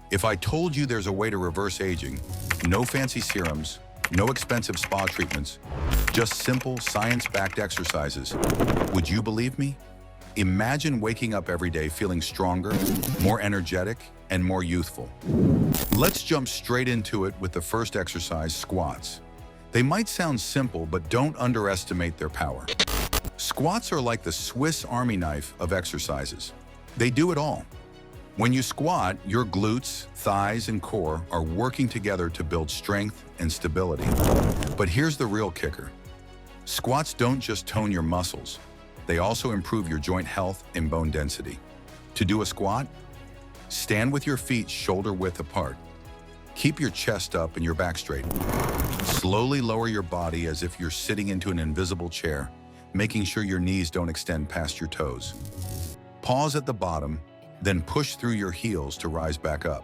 If I told you there's a way to reverse aging, no fancy serums, no expensive spa treatments, just simple science-backed exercises, would you believe me? Imagine waking up every day feeling stronger, more energetic, and more youthful. Let's jump straight into it with the first exercise, squats. They might sound simple, but don't underestimate their power. Squats are like the Swiss Army knife of exercises. They do it all. When you squat, your glutes, thighs, and core are working together to build strength and stability. But here's the real kicker. Squats don't just tone your muscles. They also improve your joint health and bone density. To do a squat, stand with your feet shoulder width apart. Keep your chest up and your back straight. Slowly lower your body as if you're sitting into an invisible chair, making sure your knees don't extend past your toes. Pause at the bottom, then push through your heels to rise back up.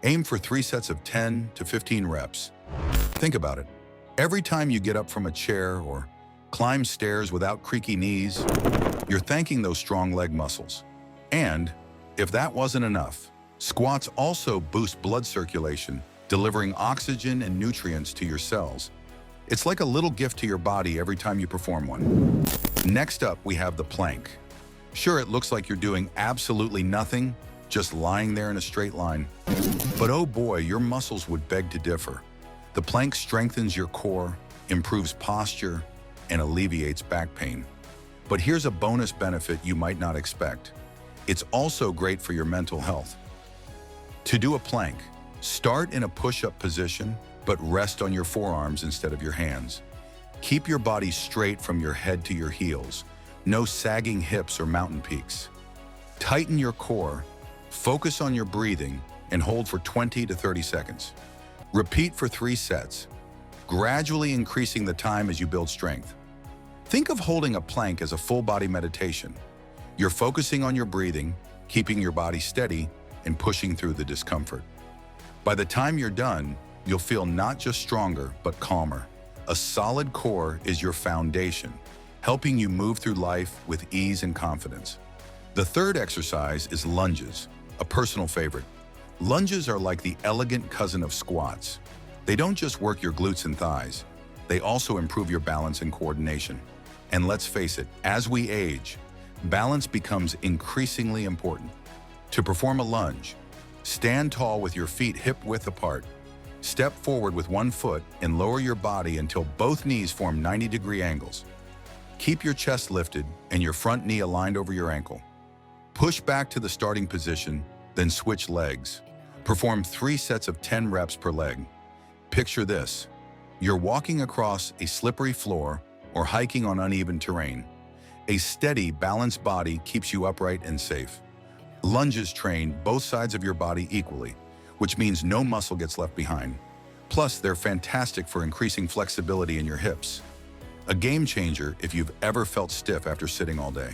Aim for 3 sets of 10 to 15 reps. Think about it. Every time you get up from a chair or climb stairs without creaky knees, you're thanking those strong leg muscles. And if that wasn't enough, squats also boost blood circulation, delivering oxygen and nutrients to your cells. It's like a little gift to your body every time you perform one. Next up, we have the plank. Sure, it looks like you're doing absolutely nothing, just lying there in a straight line. But oh boy, your muscles would beg to differ. The plank strengthens your core, improves posture, and alleviates back pain. But here's a bonus benefit you might not expect. It's also great for your mental health. To do a plank, start in a push-up position, but rest on your forearms instead of your hands. Keep your body straight from your head to your heels. No sagging hips or mountain peaks. Tighten your core, focus on your breathing, and hold for 20 to 30 seconds. Repeat for 3 sets, gradually increasing the time as you build strength. Think of holding a plank as a full-body meditation. You're focusing on your breathing, keeping your body steady, and pushing through the discomfort. By the time you're done, you'll feel not just stronger, but calmer. A solid core is your foundation, helping you move through life with ease and confidence. The third exercise is lunges, a personal favorite. Lunges are like the elegant cousin of squats. They don't just work your glutes and thighs, they also improve your balance and coordination. And let's face it, as we age, balance becomes increasingly important. To perform a lunge, stand tall with your feet hip-width apart. Step forward with one foot and lower your body until both knees form 90-degree angles. Keep your chest lifted and your front knee aligned over your ankle. Push back to the starting position, then switch legs. Perform 3 sets of 10 reps per leg. Picture this. You're walking across a slippery floor or hiking on uneven terrain. A steady, balanced body keeps you upright and safe. Lunges train both sides of your body equally, which means no muscle gets left behind. Plus, they're fantastic for increasing flexibility in your hips. A game changer if you've ever felt stiff after sitting all day.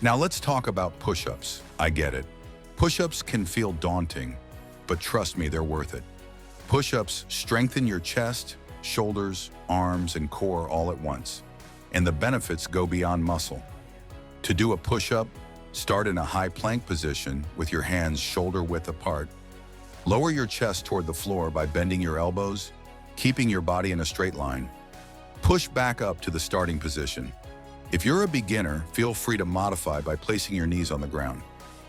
Now let's talk about push-ups. I get it. Push-ups can feel daunting, but trust me, they're worth it. Push-ups strengthen your chest, shoulders, arms, and core all at once. And the benefits go beyond muscle. To do a push-up, start in a high plank position with your hands shoulder-width apart. Lower your chest toward the floor by bending your elbows, keeping your body in a straight line. Push back up to the starting position. If you're a beginner, feel free to modify by placing your knees on the ground.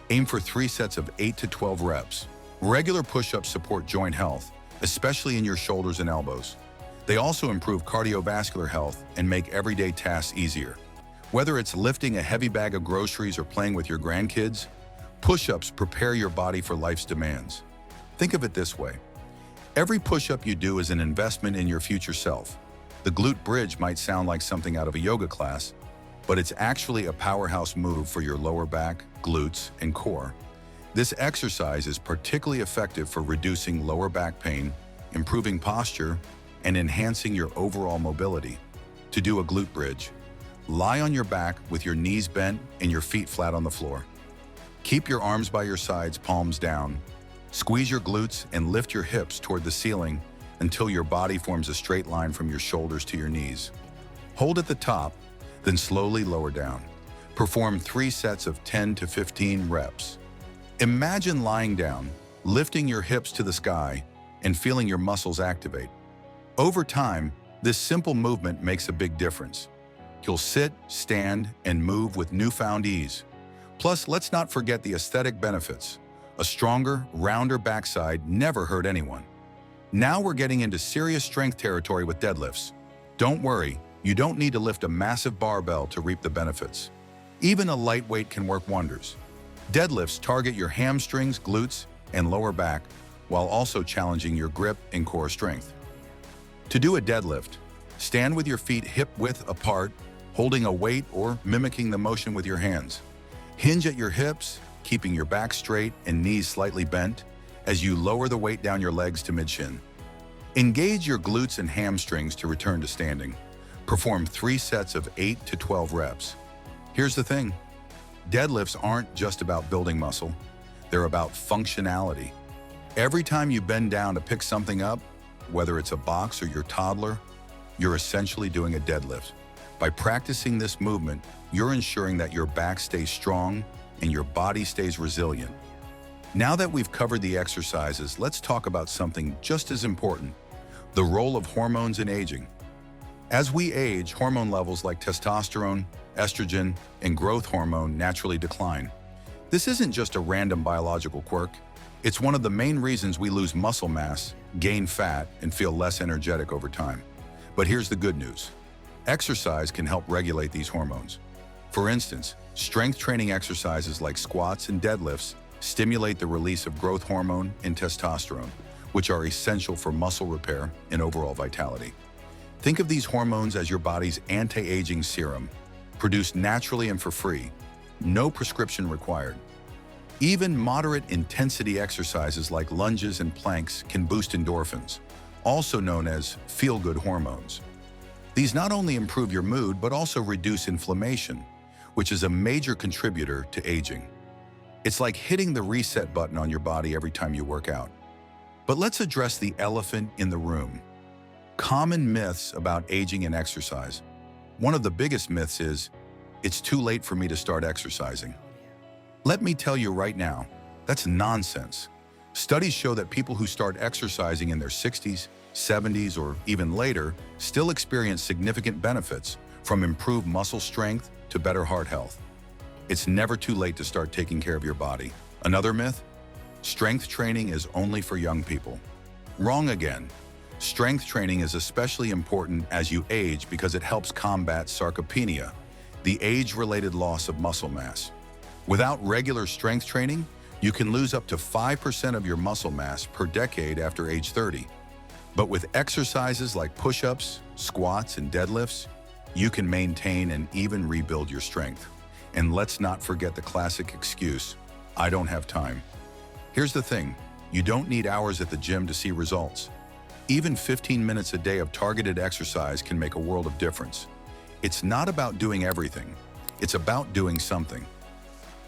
Aim for 3 sets of 8 to 12 reps. Regular push-ups support joint health, especially in your shoulders and elbows. They also improve cardiovascular health and make everyday tasks easier. Whether it's lifting a heavy bag of groceries or playing with your grandkids, push-ups prepare your body for life's demands. Think of it this way. Every push-up you do is an investment in your future self. The glute bridge might sound like something out of a yoga class, but it's actually a powerhouse move for your lower back, glutes, and core. This exercise is particularly effective for reducing lower back pain, improving posture, and enhancing your overall mobility. To do a glute bridge, lie on your back with your knees bent and your feet flat on the floor. Keep your arms by your sides, palms down. Squeeze your glutes and lift your hips toward the ceiling until your body forms a straight line from your shoulders to your knees. Hold at the top, then slowly lower down. Perform 3 sets of 10 to 15 reps. Imagine lying down, lifting your hips to the sky, and feeling your muscles activate. Over time, this simple movement makes a big difference. You'll sit, stand, and move with newfound ease. Plus, let's not forget the aesthetic benefits. A stronger, rounder backside never hurt anyone. Now we're getting into serious strength territory with deadlifts. Don't worry, you don't need to lift a massive barbell to reap the benefits. Even a lightweight can work wonders. Deadlifts target your hamstrings, glutes, and lower back, while also challenging your grip and core strength. To do a deadlift, stand with your feet hip-width apart, holding a weight or mimicking the motion with your hands. Hinge at your hips, keeping your back straight and knees slightly bent as you lower the weight down your legs to mid-shin. Engage your glutes and hamstrings to return to standing. Perform 3 sets of 8 to 12 reps. Here's the thing. Deadlifts aren't just about building muscle. They're about functionality. Every time you bend down to pick something up, whether it's a box or your toddler, you're essentially doing a deadlift. By practicing this movement, you're ensuring that your back stays strong and your body stays resilient. Now that we've covered the exercises, let's talk about something just as important: the role of hormones in aging. As we age, hormone levels like testosterone, estrogen, and growth hormone naturally decline. This isn't just a random biological quirk. It's one of the main reasons we lose muscle mass, gain fat, and feel less energetic over time. But here's the good news. Exercise can help regulate these hormones. For instance, strength training exercises like squats and deadlifts stimulate the release of growth hormone and testosterone, which are essential for muscle repair and overall vitality. Think of these hormones as your body's anti-aging serum, produced naturally and for free. No prescription required. Even moderate intensity exercises like lunges and planks can boost endorphins, also known as feel-good hormones. These not only improve your mood, but also reduce inflammation, which is a major contributor to aging. It's like hitting the reset button on your body every time you work out. But let's address the elephant in the room. Common myths about aging and exercise. One of the biggest myths is, it's too late for me to start exercising. Let me tell you right now, that's nonsense. Studies show that people who start exercising in their 60s, 70s, or even later still experience significant benefits, from improved muscle strength to better heart health. It's never too late to start taking care of your body. Another myth? Strength training is only for young people. Wrong again. Strength training is especially important as you age because it helps combat sarcopenia, the age-related loss of muscle mass. Without regular strength training, you can lose up to 5% of your muscle mass per decade after age 30. But with exercises like push-ups, squats, and deadlifts, you can maintain and even rebuild your strength. And let's not forget the classic excuse, I don't have time. Here's the thing, you don't need hours at the gym to see results. Even 15 minutes a day of targeted exercise can make a world of difference. It's not about doing everything, it's about doing something.